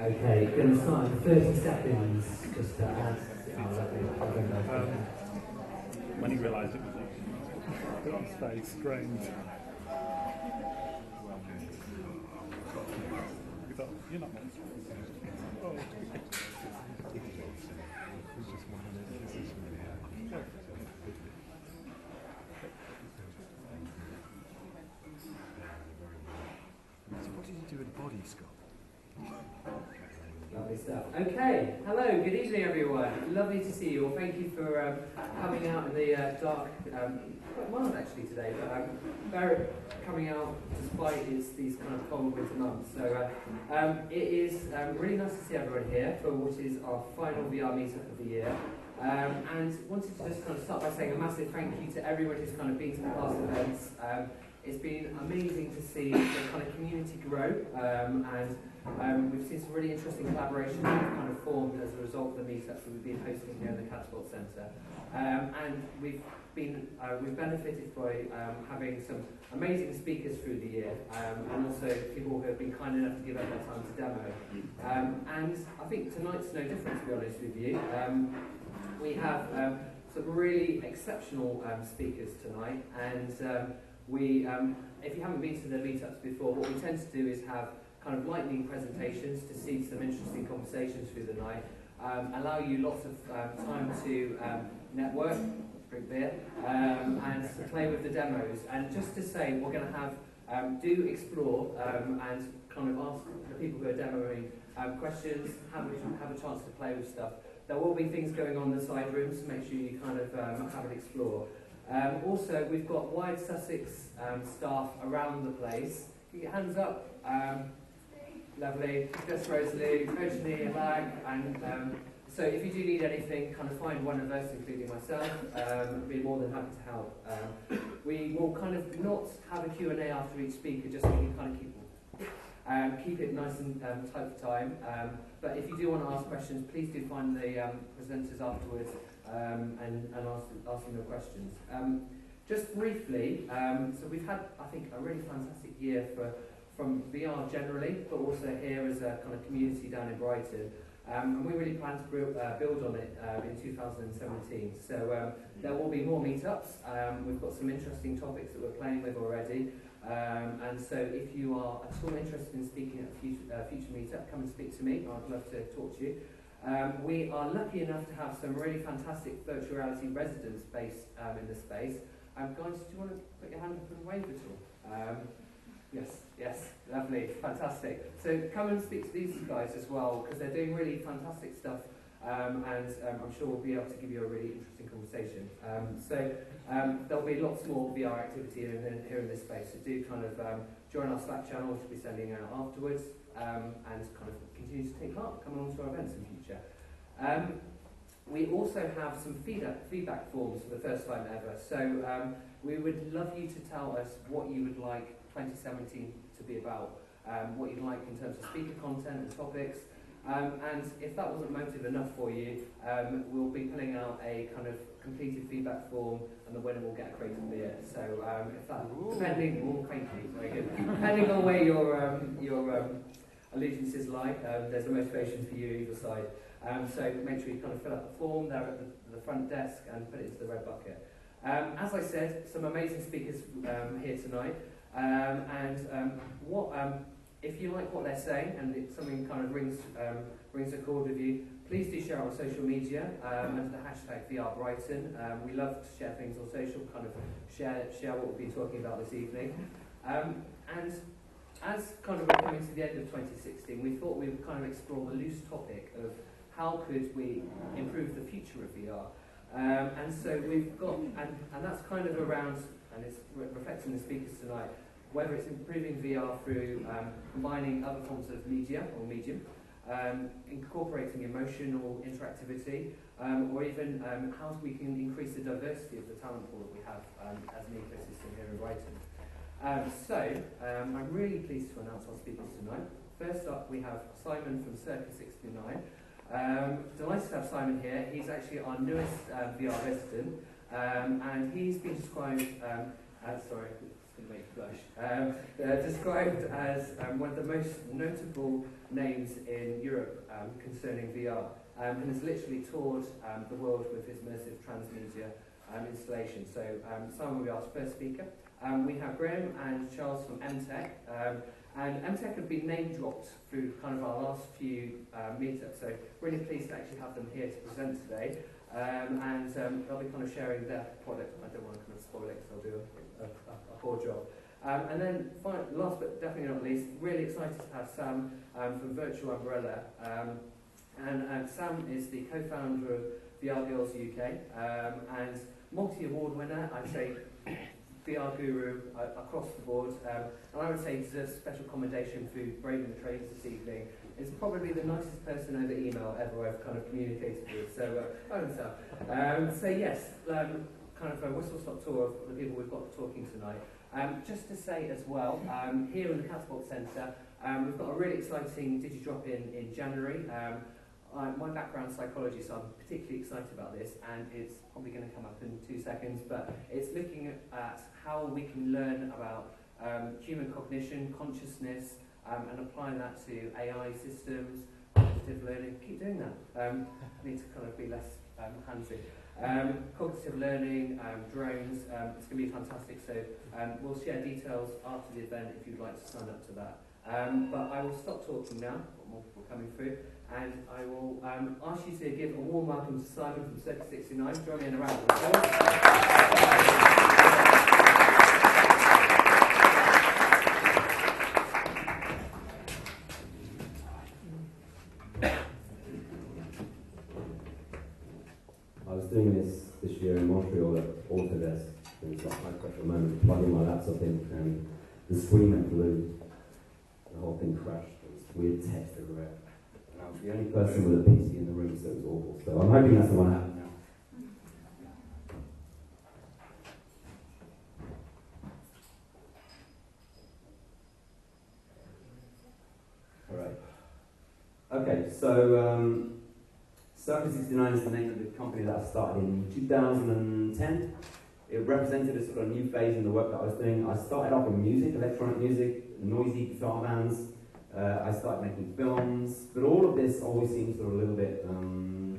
Okay, going to start in 30 seconds just to add. When he realised it was you, his face screamed. He thought, you're not meant to. Oh. So what did you do with the body, Scott? Lovely stuff. Okay, hello, good evening everyone. Lovely to see you all. Thank you for coming out in the dark, quite mild actually today, but very coming out despite these kind of cold winter months. So it is really nice to see everyone here for what is our final VR meetup of the year. And wanted to just kind of start by saying a massive thank you to everyone who's kind of been to the past events. It's been amazing to see the kind of community grow, and we've seen some really interesting collaborations that have kind of formed as a result of the meetups that we've been hosting here in the Catapult Centre. And we've benefited by having some amazing speakers through the year, and also people who have been kind enough to give up their time to demo. And I think tonight's no different, to be honest with you. We have some really exceptional speakers tonight, and if you haven't been to the meetups before, what we tend to do is have kind of lightning presentations to see some interesting conversations through the night, allow you lots of time to network, drink beer, and to play with the demos. And just to say, we're going to have, do explore and kind of ask the people who are demoing questions, have a chance to play with stuff. There will be things going on in the side rooms, so make sure you kind of have an explore. Also, we've got wide Sussex staff around the place. Keep your hands up. Lovely. Just Rosalie, Virginie, and Lag. And so if you do need anything, kind of find one of us, including myself. I'd be more than happy to help. We will kind of not have a Q&A after each speaker, just so we can kind of keep it nice and tight for time. But if you do want to ask questions, please do find the presenters afterwards and ask them your questions. Just briefly, so we've had, I think, a really fantastic year from VR generally, but also here as a kind of community down in Brighton. And we really plan to build on it in 2017. So there will be more meetups. We've got some interesting topics that we're playing with already. And so if you are at all interested in speaking at a future meetup, come and speak to me. I'd love to talk to you. We are lucky enough to have some really fantastic virtual reality residents based in the space. Guys, do you want to put your hand up and wave at all? Yes, lovely, fantastic. So come and speak to these guys as well, because they're doing really fantastic stuff, and I'm sure we'll be able to give you a really interesting conversation. There'll be lots more VR activity here in this space, so do kind of join our Slack channel, which we'll be sending out afterwards, and kind of continue to take part, come along to our events in the future. We also have some feedback forms for the first time ever, so we would love you to tell us what you would like 2017 to be about, what you'd like in terms of speaker content and topics, and if that wasn't motive enough for you, we'll be pulling out a kind of completed feedback form, and the winner will get a crate of beer. So if that, thank you, very good. Depending on where your allegiances lie, there's a motivation for you either side. So make sure you kind of fill out the form there at the front desk and put it into the red bucket. As I said, some amazing speakers here tonight. If you like what they're saying and if something kind of rings a chord with you, please do share it on social media under the hashtag VRBrighton. We love to share things on social, kind of share what we'll be talking about this evening. And as kind of we're coming to the end of 2016, we thought we would kind of explore the loose topic of how could we improve the future of VR. And so we've got, and that's kind of around, and it's reflecting the speakers tonight, whether it's improving VR through combining other forms of media or medium, incorporating emotional interactivity, or even how we can increase the diversity of the talent pool that we have as an ecosystem here in Brighton. I'm really pleased to announce our speakers tonight. First up, we have Simon from Circa69. Delighted to have Simon here. He's actually our newest VR resident, and he's been described as, sorry, it's going to make you blush, described as one of the most notable names in Europe concerning VR, and has literally toured the world with his immersive transmedia installation. So Simon will be our first speaker. We have Graham and Charles from MTech, and MTech have been name dropped through kind of our last few meetups, so really pleased to actually have them here to present today, and they'll be kind of sharing their product. I don't want to kind of spoil it because I'll do a poor job. And then last but definitely not least, really excited to have Sam from Virtual Umbrella, and Sam is the co-founder of VR Girls UK, and multi-award winner, I'd say VR guru across the board, and I would say deserves special commendation through braving the trades this evening. Is probably the nicest person over email ever I've kind of communicated with, so so yes, kind of a whistle-stop tour of the people we've got talking tonight. Just to say as well, here in the Catapult Centre, we've got a really exciting Digi-Drop in January. My background's psychology, so I'm particularly excited about this, and it's probably going to come up in 2 seconds, but it's looking at how we can learn about human cognition, consciousness, and applying that to AI systems, cognitive learning. Keep doing that. I need to kind of be less handsy. Cognitive learning, drones, it's going to be fantastic, so we'll share details after the event if you'd like to sign up to that. But I will stop talking now, got more people coming through, and I will ask you to give a warm welcome to Simon from Circa69. Join me in a round of applause. I was doing this year in Montreal at Autodesk. It was like a high-pressure moment, plugging my laptop in, and the screen went blue. The whole thing crashed. There was weird text everywhere. And I was the only person with a PC in the room, so it was awful. So I'm hoping that's the one happening now. All right. Okay, so Circa69 is the name of the company that I started in 2010. It represented a sort of new phase in the work that I was doing. I started off in music, electronic music, noisy guitar bands. I started making films, but all of this always seems sort of a little bit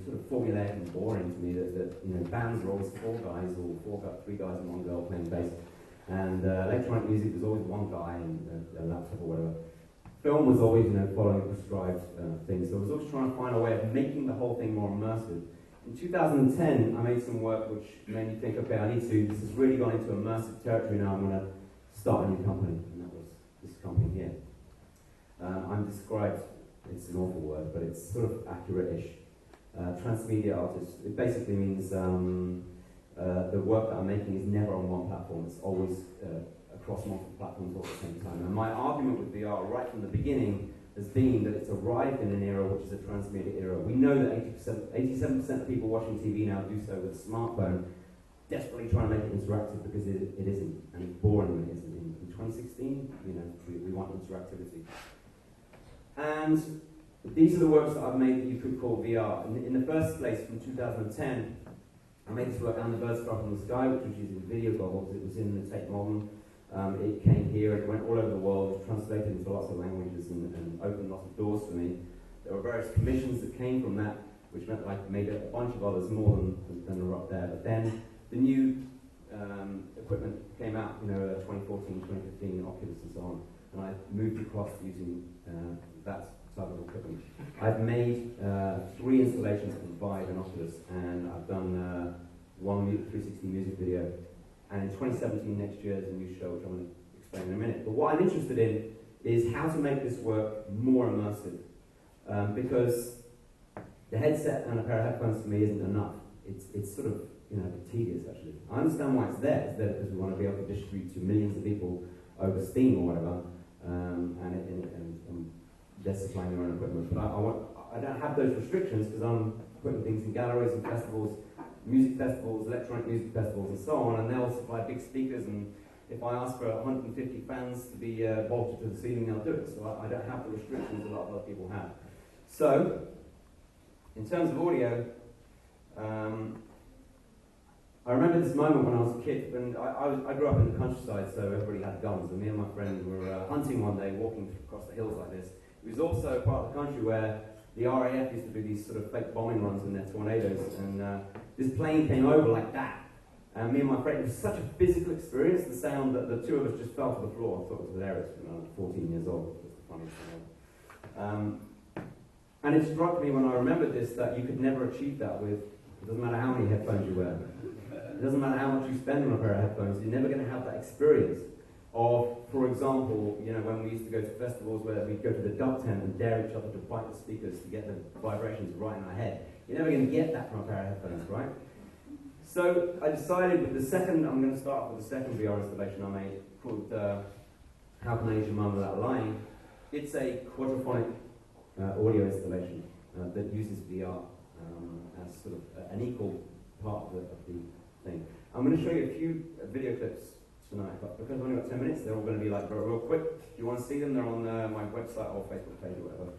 sort of formulaic and boring to me. That you know, bands were always three guys and one girl playing bass, and electronic music was always one guy and a laptop or whatever. Film was always, you know, following prescribed things. So I was always trying to find a way of making the whole thing more immersive. In 2010, I made some work which made me think, okay, this has really gone into immersive territory now. I'm going to start a new company, and that was this company here. I'm described, it's an awful word, but it's sort of accurate-ish. Transmedia artist. It basically means the work that I'm making is never on one platform. It's always across multiple platforms all at the same time. And my argument with VR right from the beginning has been that it's arrived in an era which is a transmedia era. We know that 87% of people watching TV now do so with a smartphone, desperately trying to make it interactive because it isn't, and it's boring when it isn't. In 2016, you know, we want interactivity. And these are the works that I've made that you could call VR. In the first place, from 2010, I made this work, And the Birds Fly from the Sky, which was using video goggles. It was in the Tate Modern. It came here, it went all over the world, it was translated into lots of languages and opened lots of doors for me. There were various commissions that came from that, which meant that I made a bunch of others, more than are up there. But then the new equipment came out, you know, 2014, 2015, Oculus and so on, and I moved across using that type of equipment. I've made 3 installations from Vive and Oculus, and I've done one 360 music video. And in 2017, next year, there's a new show, which I'm going to explain in a minute. But what I'm interested in is how to make this work more immersive. Because the headset and a pair of headphones for me isn't enough. It's sort of, you know, tedious, actually. I understand why it's there. It's there because we want to be able to distribute to millions of people over Steam or whatever, and they're supplying their own equipment. But I don't have those restrictions because I'm putting things in galleries and festivals, music festivals, electronic music festivals, and so on, and they'll supply big speakers, and if I ask for 150 fans to be bolted to the ceiling, they'll do it. So I don't have the restrictions a lot of other people have. So, in terms of audio, I remember this moment when I was a kid, and I grew up in the countryside, so everybody had guns, and me and my friend were hunting one day, walking across the hills like this. It was also a part of the country where the RAF used to do these sort of fake bombing runs in their tornadoes, and this plane came over like that. And me and my friend, it was such a physical experience, the sound that the two of us just fell to the floor. I thought it was hilarious when I was 14 years old. It was the funniest thing ever. And it struck me when I remembered this that you could never achieve that with, it doesn't matter how many headphones you wear. It doesn't matter how much you spend on a pair of headphones, you're never going to have that experience of, for example, you know, when we used to go to festivals where we'd go to the duck tent and dare each other to bite the speakers to get the vibrations right in our head. You're never going to get that from a pair of headphones, right? So I decided with the second, I'm going to start with the second VR installation I made called How Can I Use Your Mum Without Lying. It's a quadraphonic audio installation that uses VR as sort of an equal part of the thing. I'm going to show you a few video clips tonight, but because I've only got 10 minutes, they're all going to be like real quick. If you want to see them, they're on my website or Facebook page or whatever.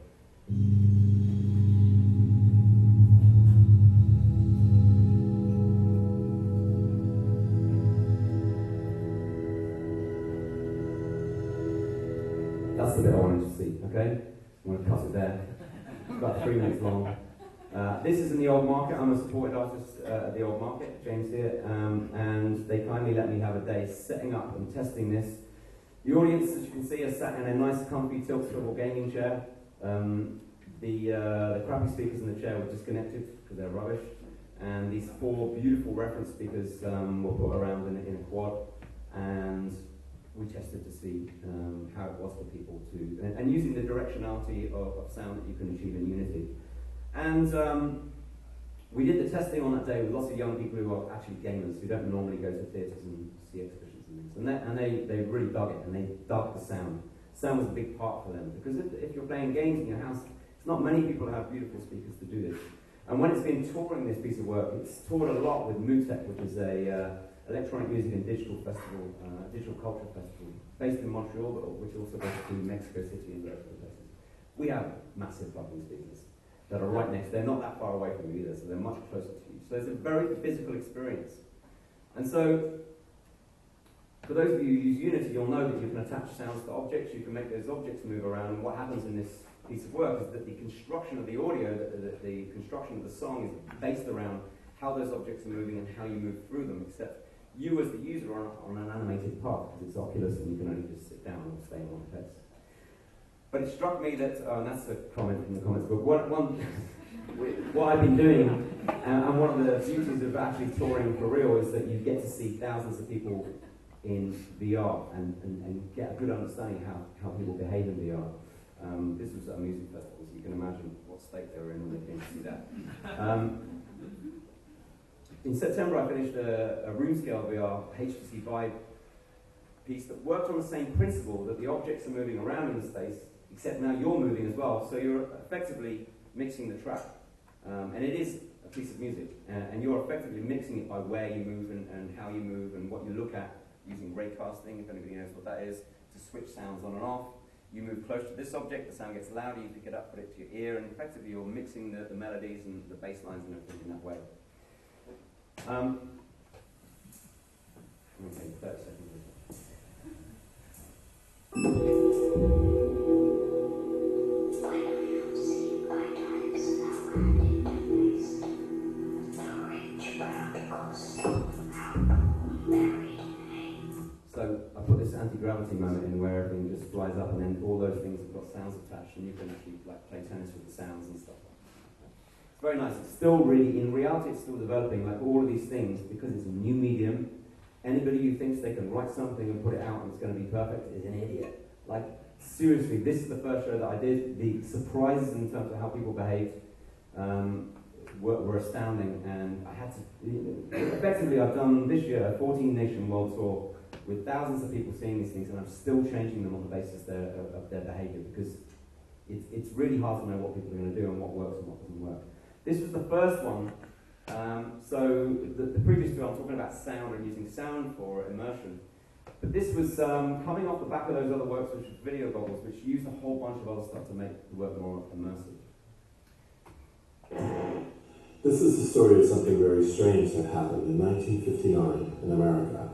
That's the bit I wanted to see, okay? I'm going to cut it there. It's about 3 minutes long. This is in the Old Market. I'm a supported artist at the Old Market, James here, and they kindly let me have a day setting up and testing this. The audience, as you can see, are sat in a nice, comfy, tilt-swivel gaming chair. The crappy speakers in the chair were disconnected because they're rubbish, and these 4 beautiful reference speakers were put around in a quad, and we tested to see how it was for people to, and using the directionality of sound that you can achieve in Unity. And we did the testing on that day with lots of young people who are actually gamers, who don't normally go to theatres and see exhibitions and things. And they really dug it, and they dug the sound. Sound was a big part for them, because if you're playing games in your house, it's not many people who have beautiful speakers to do this. And when it's been touring this piece of work, it's toured a lot with meetp, which is a electronic music and digital festival, digital culture festival, based in Montreal, but which also goes to Mexico City and various other places. We have massive fucking speakers that are right next. They're not that far away from you either, so they're much closer to you. So it's a very physical experience. And so, for those of you who use Unity, you'll know that you can attach sounds to objects, you can make those objects move around, and what happens in this piece of work is that the construction of the audio, the construction of the song is based around how those objects are moving and how you move through them, except you as the user are on an animated part, because it's Oculus and you can only just sit down or stay in one place. But it struck me that, and that's a comment from the comments book, what I've been doing, and one of the beauties of actually touring for real, is that you get to see thousands of people in VR and get a good understanding of how people behave in VR. This was at a music festival, so you can imagine what state they were in when they came to see that. In September, I finished a room scale VR HTC Vive piece that worked on the same principle, that the objects are moving around in the space, except now you're moving as well, so you're effectively mixing the track. And it is a piece of music, and you're effectively mixing it by where you move and how you move and what you look at, using raycasting, if anybody knows what that is, to switch sounds on and off. You move close to this object, the sound gets louder, you pick it up, put it to your ear, and effectively you're mixing the melodies and the bass lines and everything in that way. Okay, 30 seconds. So I put this anti-gravity moment in where everything just flies up, and then all those things have got sounds attached, and you can actually like play tennis with the sounds and stuff. It's very nice. It's still really, in reality, it's still developing. Like all of these things, because it's a new medium. Anybody who thinks they can write something and put it out and it's going to be perfect is an idiot. Like seriously, this is the first show that I did. The surprises in terms of how people behaved were astounding, and I had to. Effectively, I've done this year a 14-nation world tour with thousands of people seeing these things, and I'm still changing them on the basis of their behaviour, because it's really hard to know what people are going to do and what works and what doesn't work. This was the first one. So the previous two, I'm talking about sound and using sound for immersion. But this was coming off the back of those other works, which were video goggles, which used a whole bunch of other stuff to make the work more immersive. This is the story of something very strange that happened in 1959 in America.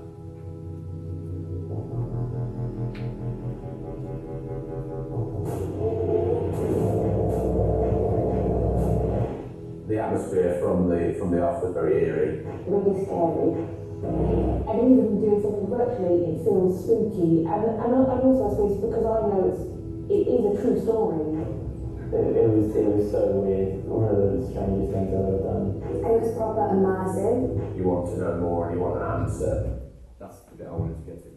The atmosphere from the off was very eerie. Really scary. And even doing something virtually, it feels spooky. And also, I suppose, because I know it is a true story. It was so weird. One of the strangest things I've ever done. And it was proper immersive. You want to know more and you want an answer. That's the bit I wanted to get to.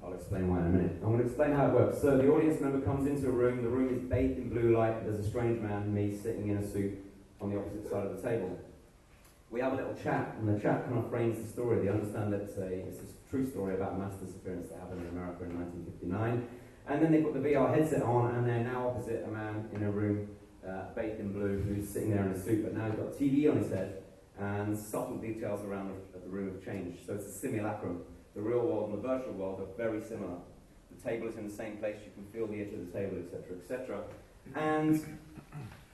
I'll explain why in a minute. I'm going to explain how it works. So the audience member comes into a room, the room is bathed in blue light, there's a strange man, me, sitting in a suit on the opposite side of the table. We have a little chat, and the chat kind of frames the story. They understand that it's a true story about mass disappearance that happened in America in 1959. And then they put the VR headset on, and they're now opposite a man in a room bathed in blue who's sitting there in a suit, but now he's got a TV on his head, and subtle details around the room have changed. So it's a simulacrum. The real world and the virtual world are very similar. The table is in the same place, you can feel the edge of the table, etc., etc. And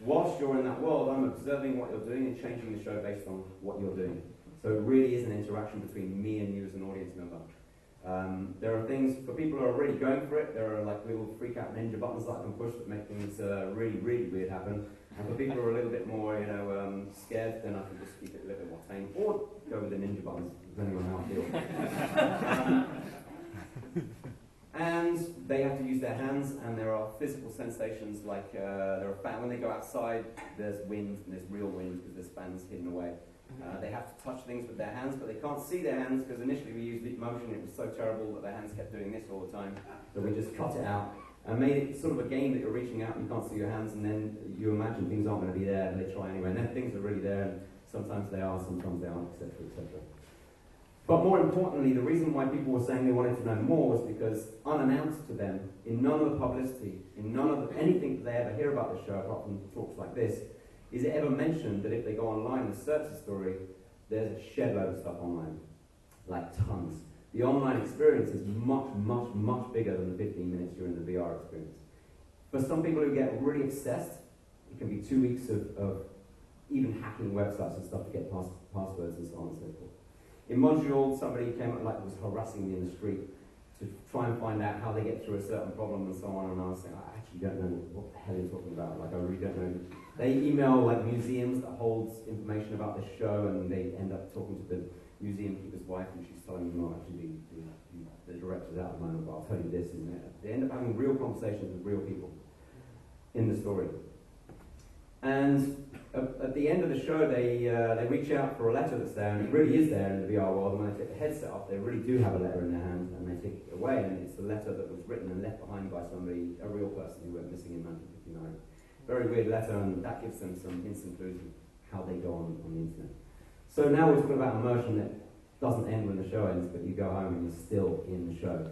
whilst you're in that world, I'm observing what you're doing and changing the show based on what you're doing. So it really is an interaction between me and you as an audience member. There are things, for people who are really going for it, there are like little freak out ninja buttons that I can push that make things really, really weird happen. And for people who are a little bit more, scared, then I can just keep it a little bit more tame, or go with the ninja buttons, depending on how I feel. And they have to use their hands, and there are physical sensations like when they go outside, there's wind, and there's real wind because there's fans hidden away. They have to touch things with their hands, but they can't see their hands because initially we used motion. It was so terrible that their hands kept doing this all the time, so we just cut it out and made it sort of a game that you're reaching out and you can't see your hands, and then you imagine things aren't going to be there, and they try anyway, and then things are really there, and sometimes they are, sometimes they aren't, etc., etc. But more importantly, the reason why people were saying they wanted to know more was because unannounced to them, in none of the publicity, in none of anything that they ever hear about the show, apart from talks like this, is it ever mentioned that if they go online and search the story, there's a shed load of stuff online, like tons. The online experience is much, much, much bigger than the 15 minutes you're in the VR experience. For some people who get really obsessed, it can be 2 weeks of even hacking websites and stuff to get passwords and so on and so forth. In Montreal, somebody came up, was harassing me in the street to try and find out how they get through a certain problem and so on, and I was saying, I actually don't know what the hell you're talking about, I really don't know. They email museums that holds information about this show, and they end up talking to the museum keeper's wife, and she's telling them, well, actually the director's out at the moment, but I'll tell you this, and they end up having real conversations with real people in the story. And at the end of the show, they reach out for a letter that's there, and it really is there in the VR world, and when they take the headset off, they really do have a letter in their hand, and they take it away, and it's the letter that was written and left behind by somebody, a real person who went missing in 1959. Very weird letter, and that gives them some instant clues of how they go on the internet. So now we're talking about immersion that doesn't end when the show ends, but you go home and you're still in the show.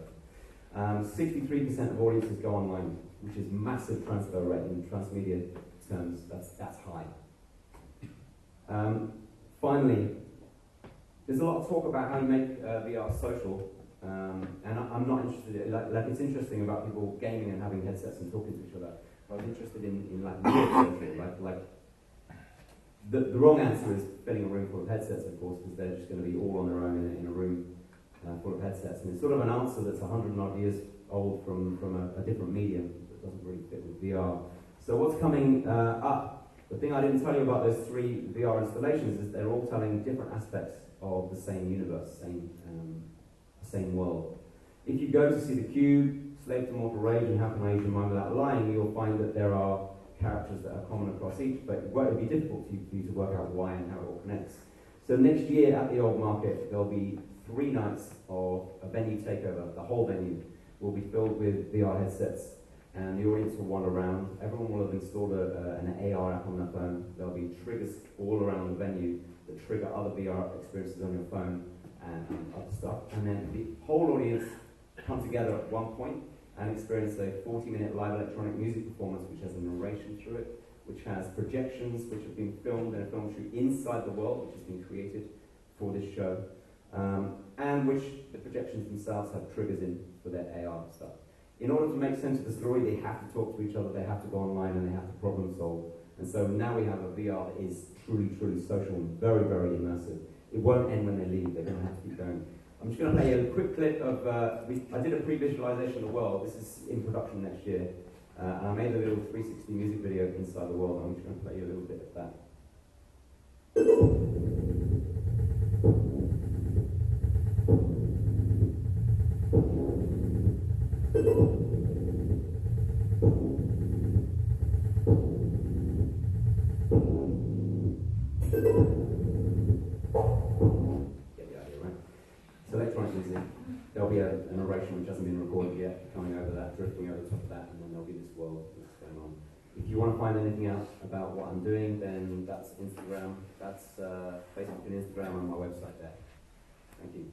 63% of audiences go online, which is massive transfer rate in transmedia terms. That's high. Finally, there's a lot of talk about how you make VR social, and I'm not interested in, it's interesting about people gaming and having headsets and talking to each other. I was interested in real social, the wrong answer is filling a room full of headsets, of course, because they're just going to be all on their own in a room full of headsets. And it's sort of an answer that's 100 and odd years old from a different medium that doesn't really fit with VR. So what's coming up? The thing I didn't tell you about those 3 VR installations is they're all telling different aspects of the same universe, same world. If you go to see The Cube, Slave to Mortal Rage, and How Can I Age Your Mind Without Lying, you'll find that there are characters that are common across each, but it won't be difficult for you to work out why and how it all connects. So next year at the Old Market, there'll be 3 nights of a venue takeover. The whole venue will be filled with VR headsets, and the audience will wander around. Everyone will have installed an AR app on their phone. There'll be triggers all around the venue that trigger other VR experiences on your phone and other stuff. and then the whole audience come together at one point and experience a 40-minute live electronic music performance which has a narration through it, which has projections which have been filmed in a film shoot inside the world, which has been created for this show, and which the projections themselves have triggers in for their AR stuff. In order to make sense of the story, they have to talk to each other, they have to go online, and they have to problem solve. And so now we have a VR that is truly, truly social and very, very immersive. It won't end when they leave, they're going to have to keep going. I'm just going to play you a quick clip of, I did a pre-visualization of the world. This is in production next year. And I made a little 360 music video inside the world. I'm just going to play you a little bit of that. There'll be a narration which hasn't been recorded yet, coming over that, drifting over the top of that, and then there'll be this world that's going on. If you want to find anything else about what I'm doing, then that's Instagram, that's Facebook and Instagram on my website there. Thank you.